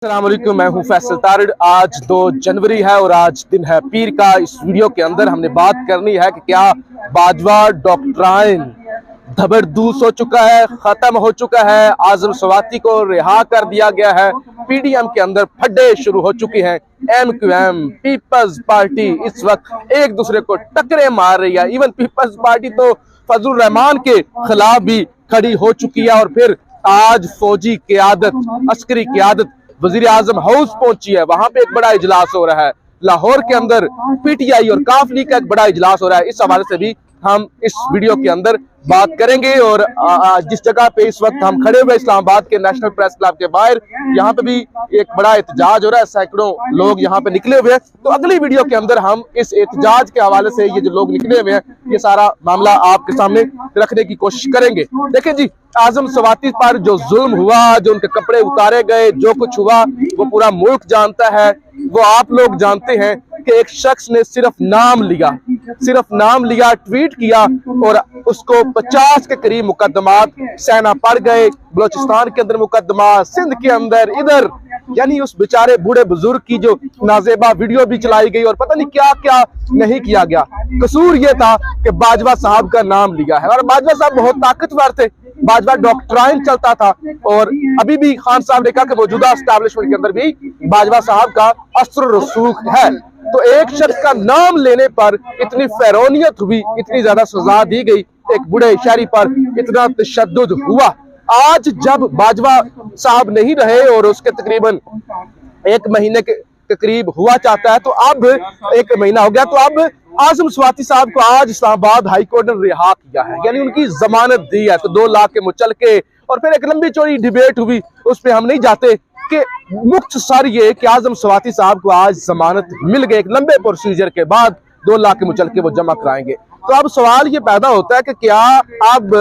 अस्सलाम वालेकुम, मैं हूं फैसल तारिड़। आज 2 जनवरी है और आज दिन है पीर का। इस वीडियो के अंदर हमने बात करनी है कि क्या बाजवा डॉक्ट्राइन धबरदूस हो चुका है, खत्म हो चुका है। आजम स्वाति को रिहा कर दिया गया है। पीडीएम के अंदर फड्डे शुरू हो चुकी हैं। एमक्यूएम पीपल्स पार्टी इस वक्त एक दूसरे को टक्करे मार रही है। इवन पीपल्स पार्टी तो फजलुर रहमान के खिलाफ भी खड़ी हो चुकी है। और फिर आज फौजी क़यादत, अस्करी क़यादत वजीर आजम हाउस पहुंची है। वहां पे एक बड़ा इजलास हो रहा है। लाहौर के अंदर पीटीआई और काफ लीग का एक बड़ा इजलास हो रहा है। इस हवाले से भी हम इस वीडियो के अंदर बात करेंगे। और जिस जगह पे इस वक्त हम खड़े हुए इस्लामाबाद के नेशनल प्रेस क्लब के बाहर, यहाँ पे भी एक बड़ा एहतजाज हो रहा है। सैकड़ों लोग यहाँ पे निकले हुए हैं। तो अगली वीडियो के अंदर हम इस एहतजाज के हवाले से ये जो लोग निकले हुए हैं, ये सारा मामला आपके सामने रखने की कोशिश करेंगे। देखें जी, आजम स्वाति पर जो जुल्म हुआ, जो उनके कपड़े उतारे गए, जो कुछ हुआ वो पूरा मुल्क जानता है। वो आप लोग जानते हैं कि एक शख्स ने सिर्फ नाम लिया, ट्वीट किया और उसको 50 के करीब मुकदमात सहना पड़ गए। बलोचिस्तान के अंदर मुकदमा, सिंध के अंदर, इधर यानी उस बेचारे बूढ़े बुजुर्ग की जो नाजेबा वीडियो भी चलाई गई और पता नहीं क्या क्या नहीं किया गया। कसूर ये था कि बाजवा साहब का नाम लिया है। और बाजवा साहब बहुत ताकतवर थे, बाजवा डॉक्ट्राइन चलता था। और अभी भी खान साहब ने कहा कि मौजूदा एस्टैब्लिशमेंट के अंदर भी बाजवा साहब का असर रसूख है। तो एक शख्स का नाम लेने पर इतनी फैरोनियत हुई, इतनी ज्यादा सजा दी गई, एक बूढ़े शहरी पर इतना तशद्दुद हुआ। आज जब बाजवा साहब नहीं रहे और उसके तकरीबन 1 महीने के करीब हुआ चाहता है, तो अब 1 महीना हो गया, तो अब आजम स्वाति साहब को आज इस्लामाबाद हाई कोर्ट ने रिहा किया है, यानी उनकी जमानत दी है। तो 2 लाख के मुचलके और फिर एक लंबी चौड़ी डिबेट हुई, उस पर हम नहीं जाते कि मुख्तसर ये कि आजम स्वाति साहब को आज जमानत मिल गई। एक लंबे प्रोसीजर के बाद 2 लाख के मुचलके वो जमा कराएंगे। तो अब सवाल ये पैदा होता है कि क्या अब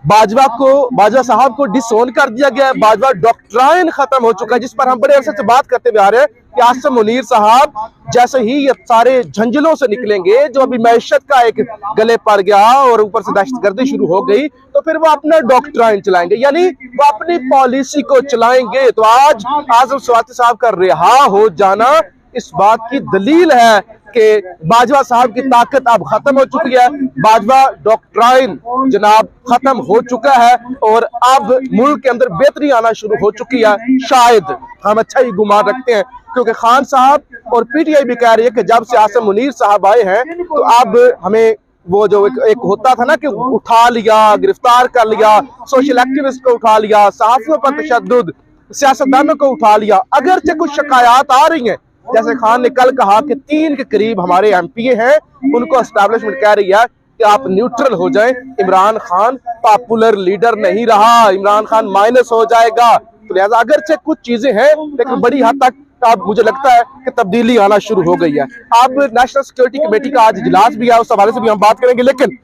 बाजवा साहब को डिसोन कर दिया गया है, बाजवा डॉक्ट्राइन खत्म हो चुका है, जिस पर हम बड़े अरसे से बात करते हुए आ रहे हैं कि आसिम मुनीर साहब जैसे ही ये सारे झंझलों से निकलेंगे, जो अभी मैशत का एक गले पड़ गया और ऊपर से दहशतगर्दी शुरू हो गई, तो फिर वो अपना डॉक्ट्राइन चलाएंगे, यानी वो अपनी पॉलिसी को चलाएंगे। तो आज आजम स्वाति साहब का रिहा हो जाना इस बात की दलील है कि बाजवा साहब की ताकत अब खत्म हो चुकी है। बाजवा डॉक्ट्राइन जनाब खत्म हो चुका है और अब मुल्क के अंदर बेहतरी आना शुरू हो चुकी है। शायद हम अच्छा ही गुमान रखते हैं, क्योंकि खान साहब और पीटीआई भी कह रही है कि जब से आसिम मुनीर साहब आए हैं, तो अब हमें वो जो एक होता था ना कि उठा लिया, गिरफ्तार कर लिया, सोशल एक्टिविस्ट को उठा लिया, सहाफियों पर तशद्दुद, सियासतदानों को उठा लिया। अगरचे कुछ शिकायत आ रही हैं, जैसे खान ने कल कहा कि 3 के करीब हमारे एमपीए हैं, उनको एस्टैब्लिशमेंट कह रही है कि आप न्यूट्रल हो जाएं। इमरान खान पॉपुलर लीडर नहीं रहा, इमरान खान माइनस हो जाएगा। तो लिहाजा अगरचे कुछ चीजें हैं, लेकिन बड़ी हद तक अब मुझे लगता है कि तब्दीली आना शुरू हो गई है। अब नेशनल सिक्योरिटी कमेटी का आज इजलास भी है, उस हवाले से भी हम बात करेंगे। लेकिन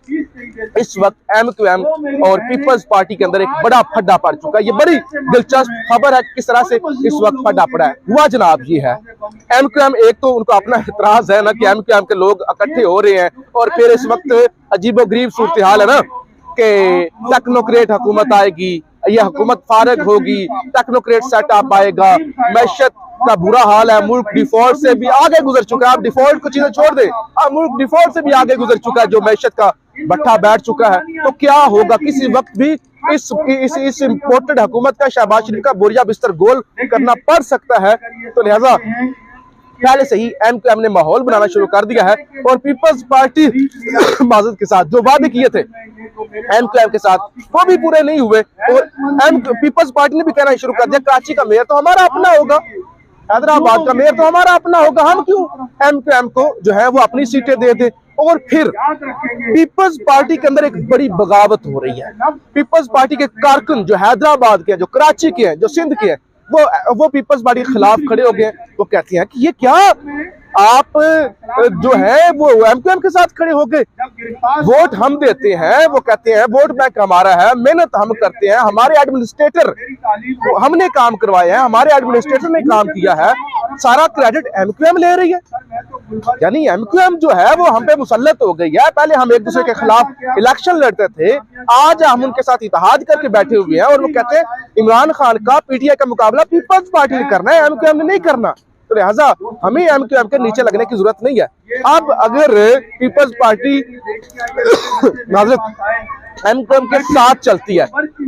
इस वक्त एमक्यूएम और पीपल्स पार्टी के अंदर एक बड़ा फड्डा पड़ चुका है। ये बड़ी दिलचस्प खबर है किस तरह से इस वक्त फड्डा पड़ा है। हुआ जनाब ये है, एमक्यूएम, एक तो उनको अपना एतराज है ना कि एमक्यूएम के लोग इकट्ठे हो रहे हैं और फिर इस वक्त अजीबोगरीब सूरत हाल है ना कि टेक्नोक्रेट हुकूमत आएगी, ये हुकूमत फारग होगी, टेक्नोक्रेट सेटअप आएगा, मैशत का बुरा हाल है, मुल्क डिफॉल्ट से भी आगे गुजर चुका है। आप डिफॉल्ट को चीजें छोड़ दें, अब मुल्क डिफॉल्ट से भी आगे गुजर चुका है, जो मैशत का भट्ठा बैठ चुका है। तो क्या होगा, किसी वक्त भी इस इम्पोर्टेड हुकूमत का शहबाज शरीफ का बोरिया बिस्तर गोल करना पड़ सकता है। तो लिहाजा पहले से ही एमक्यूएम ने माहौल बनाना शुरू कर दिया है और पीपल्स पार्टी माजद के साथ जो वादे किए थे एमक्यूएम के साथ, वो भी पूरे नहीं हुए। और पीपल्स पार्टी ने भी कहना शुरू कर दिया कराची का मेयर तो हमारा अपना होगा, हैदराबाद का मेयर तो हमारा अपना होगा, हम क्यों एमक्यूएम को जो है वो अपनी सीटें दे दे। और फिर पीपल्स पार्टी के अंदर एक बड़ी बगावत हो रही है। पीपल्स पार्टी के कारकुन जो हैदराबाद के हैं, जो कराची के हैं, जो सिंध के हैं, वो पीपल्स पार्टी के खिलाफ खड़े हो गए। वो कहते हैं कि ये क्या आप जो है वो एमक्यूएम के साथ खड़े हो गए, वोट हम देते हैं, वो कहते हैं वोट बैंक हमारा है, मेहनत हम करते हैं, हमारे एडमिनिस्ट्रेटर हमने काम करवाया है, हमारे एडमिनिस्ट्रेटर ने काम किया है, सारा क्रेडिट एमक्यूएम ले रही है। यानी एमक्यूएम जो है वो हम पे मुसल्लत हो गई है। पहले हम एक दूसरे के खिलाफ इलेक्शन लड़ते थे, आज हम उनके साथ इत्तेहाद करके बैठे हुए हैं और वो कहते हैं इमरान खान का पीटीआई का मुकाबला पीपल्स पार्टी ने करना है, एमक्यूएम ने नहीं करना। तो लिहाजा हमें एमक्यूएम के नीचे लगने की जरूरत नहीं है। अब अगर पीपल्स पार्टी एमक्यूएम के साथ चलती है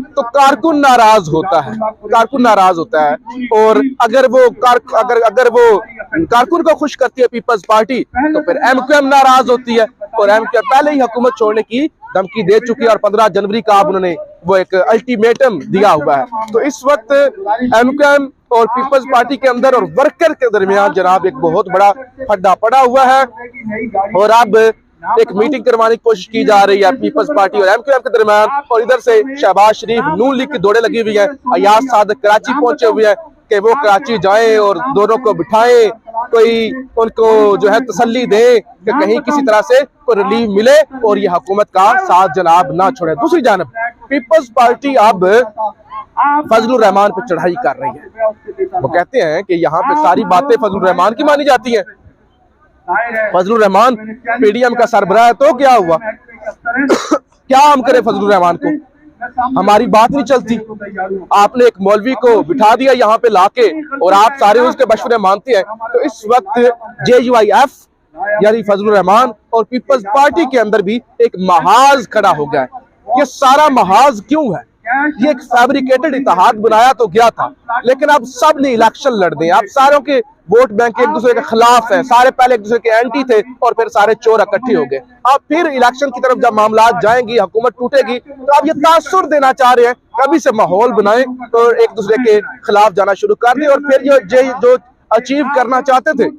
तो कारकुन नाराज होता है, कारकुन नाराज होता है। और अगर वो कारकुन को खुश करती है पीपल्स पार्टी तो फिर एमक्यूएम नाराज होती है। और एमक्यूएम पहले ही हुकूमत छोड़ने की धमकी दे चुकी है और 15 जनवरी का अब उन्होंने वो एक अल्टीमेटम दिया हुआ है। तो इस वक्त एमक्यूएम और पीपल्स पार्टी के अंदर और वर्कर के दरमियान जनाब एक बहुत बड़ा फड्डा पड़ा हुआ है और अब एक मीटिंग करवाने की कोशिश की जा रही है पीपल्स पार्टी और एमक्यूएम के दरमियान। और इधर से शहबाज शरीफ नून लीग की दौड़े लगी हुई है, अयाज सादिक कराची पहुंचे हुए हैं कि वो कराची जाएं और दोनों को बिठाएं, कोई उनको जो है तसल्ली दे कि कहीं किसी तरह से कोई रिलीफ मिले और ये हुकूमत का साथ जनाब ना छोड़े। दूसरी जानब पीपल्स पार्टी अब फजलुर रहमान पे चढ़ाई कर रही है। वो कहते हैं कि यहाँ पे सारी बातें फजलुर रहमान की मानी जाती हैं। फजलुर रहमान पीडीएम का सरबराह, तो क्या हुआ? क्या हम करें फजलुर रहमान को? हमारी बात नहीं चलती। आपने एक मौलवी को बिठा दिया यहाँ पे लाके और आप सारे उसके मशवरे मानते हैं। तो इस वक्त JUIF यानी फजलुर रहमान और पीपल्स पार्टी के अंदर भी एक महाज खड़ा हो गया है। ये सारा महाज क्यों है? ये एक फैब्रिकेटेड इत्तेहाद बनाया तो गया था, लेकिन अब सब ने इलेक्शन लड़ने हैं। अब सारों के वोट बैंक एक दूसरे के खिलाफ है, सारे पहले एक दूसरे के एंटी थे और फिर सारे चोर इकट्ठे हो गए। अब फिर इलेक्शन की तरफ जब मामला जाएंगी, हुकूमत टूटेगी, तो अब ये तासुर देना चाह रहे हैं कभी से माहौल बनाए तो एक दूसरे के खिलाफ जाना शुरू कर दे और फिर जो अचीव करना चाहते थे,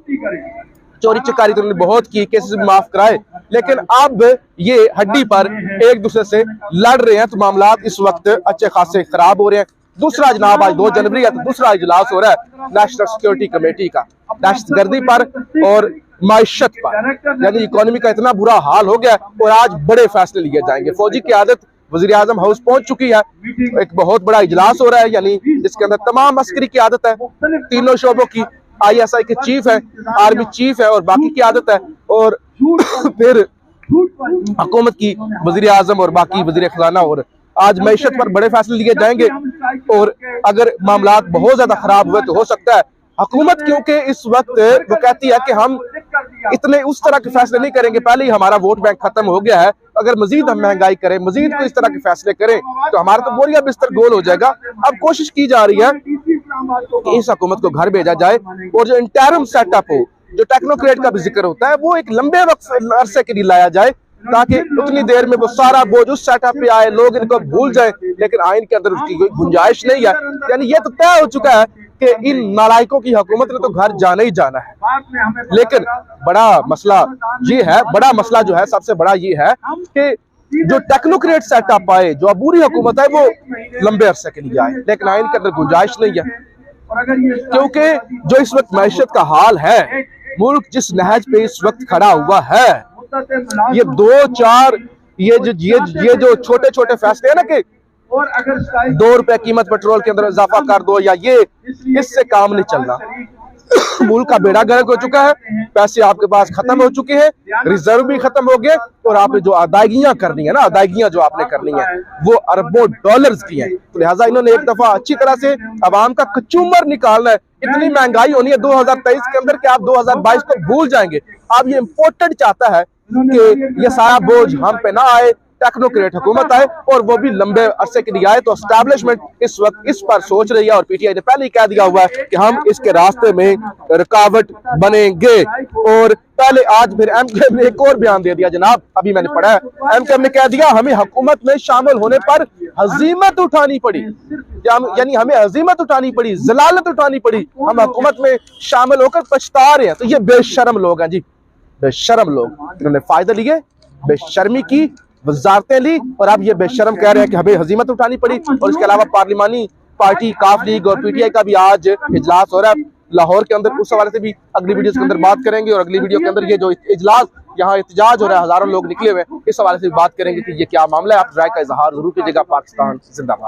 चोरी चकारी तो उन्होंने बहुत की, केसेस माफ कराए, लेकिन अब ये हड्डी पर एक दूसरे से लड़ रहे हैं तो मामला इस वक्त अच्छे खासे खराब हो रहे हैं। दूसरा जनाब आज 2 जनवरी है तो दूसरा इजलास हो रहा है नेशनल सिक्योरिटी कमेटी का, दहशतगर्दी पर और माइशत पर, यानी इकोनॉमी का इतना बुरा हाल हो गया और आज बड़े फैसले लिए जाएंगे। फौजी की आदत वजीर आजम हाउस पहुंच चुकी है, एक बहुत बड़ा इजलास हो रहा है, यानी जिसके अंदर तमाम अस्करी की आदत है, तीनों शोबों की, ISI के चीफ है, आर्मी चीफ है और बाकी की आदत है, और फिर हुकूमत की वजीर आजम और बाकी वजीर खजाना। और आज मैशत पर बड़े फैसले लिए जाएंगे और अगर मामला बहुत ज्यादा खराब हुए तो हो सकता है हुकूमत, क्योंकि इस वक्त वो कहती है कि हम इतने उस तरह के फैसले नहीं करेंगे, पहले ही हमारा वोट बैंक खत्म हो गया है, अगर मजीद हम महंगाई करें, मजीद को इस तरह के फैसले करें तो हमारा तो बोरिया बिस्तर गोल हो जाएगा। अब कोशिश की जा रही है कि इस हुकूमत को घर भेजा जाए और जो इंटरिम सेटअप हो, जो टेक्नोक्रेट का भी जिक्र होता है, वो एक लंबे वक्त अरसे के लिए लाया जाए ताकि उतनी देर में वो सारा बोझ उस सेटअप पे आए, लोग इनको भूल जाए, लेकिन आइन के अंदर उसकी कोई गुंजाइश नहीं है। यानी ये तो तय हो चुका है कि इन नालायकों की हुकूमत ने तो घर जाना ही जाना है। लेकिन बड़ा मसला ये है, बड़ा मसला जो है सबसे बड़ा ये है कि जो टेक्नोक्रेट सेटअप आए, जो अबूरी हुकूमत है, वो लंबे अरसे के लिए आए, लेकिन आइन के अंदर गुंजाइश नहीं है। क्योंकि जो इस वक्त मैशत का हाल है, मुल्क जिस नहज पे इस वक्त खड़ा हुआ है, ये 2-4 ये जो छोटे छोटे फैसले है ना कि 2 रुपए कीमत पेट्रोल के अंदर इजाफा कर दो, या ये इससे काम नहीं चलना। मुल्क का बेड़ा गर्क हो चुका है, पैसे आपके पास खत्म हो चुके हैं, रिजर्व भी खत्म हो गए और आपने जो अदायगियां करनी है ना, अदायगियां जो आपने करनी है वो अरबों डॉलर्स की हैं। तो लिहाजा इन्होंने एक दफा अच्छी तरह से अवाम का कचूमर निकालना है। इतनी महंगाई होनी है 2023 के अंदर कि आप 2022 को भूल जाएंगे। अब ये इम्पोर्टेड चाहता है कि ये सारा बोझ हम पे ना आए, टेक्नोक्रेट हुकूमत आए और वो भी लंबे अरसे के लिए आए। तो एस्टैब्लिशमेंट इस वक्त इस पर सोच रही है और पीटीआई ने पहले ही कह दिया हुआ है कि हम इसके रास्ते में रुकावट बनेंगे। और पहले आज फिर एमक्यूएम ने एक और बयान दे दिया जनाब, अभी मैंने पढ़ा है, एमक्यूएम ने कह दिया हमें हुकूमत में शामिल होने पर हजीमत उठानी पड़ी, यानी हमें हजीमत उठानी पड़ी, जलालत उठानी पड़ी, हम हुकूमत में शामिल होकर पछता रहे हैं। तो ये बेशर्म लोग हैं जी, बेशर्म लोग, इन्होंने फायदा लिए, बेशर्मी की, वजारतें ली और अब ये बेशर्म कह रहे हैं कि हमें हजीमत उठानी पड़ी। और इसके अलावा पार्लिमानी पार्टी काफ लीग और पीटीआई का भी आज इजलास हो रहा है लाहौर के अंदर, उस हवाले से भी अगली वीडियो के अंदर बात करेंगे। और अगली वीडियो के अंदर ये जो इजलास यहाँ एहतजाज हो रहा है, हजारों लोग निकले हुए, इस हवाले से भी बात करेंगे कि ये क्या मामला है। आप राय का इजहार जरूर कीजिएगा। पाकिस्तान जिंदाबाद।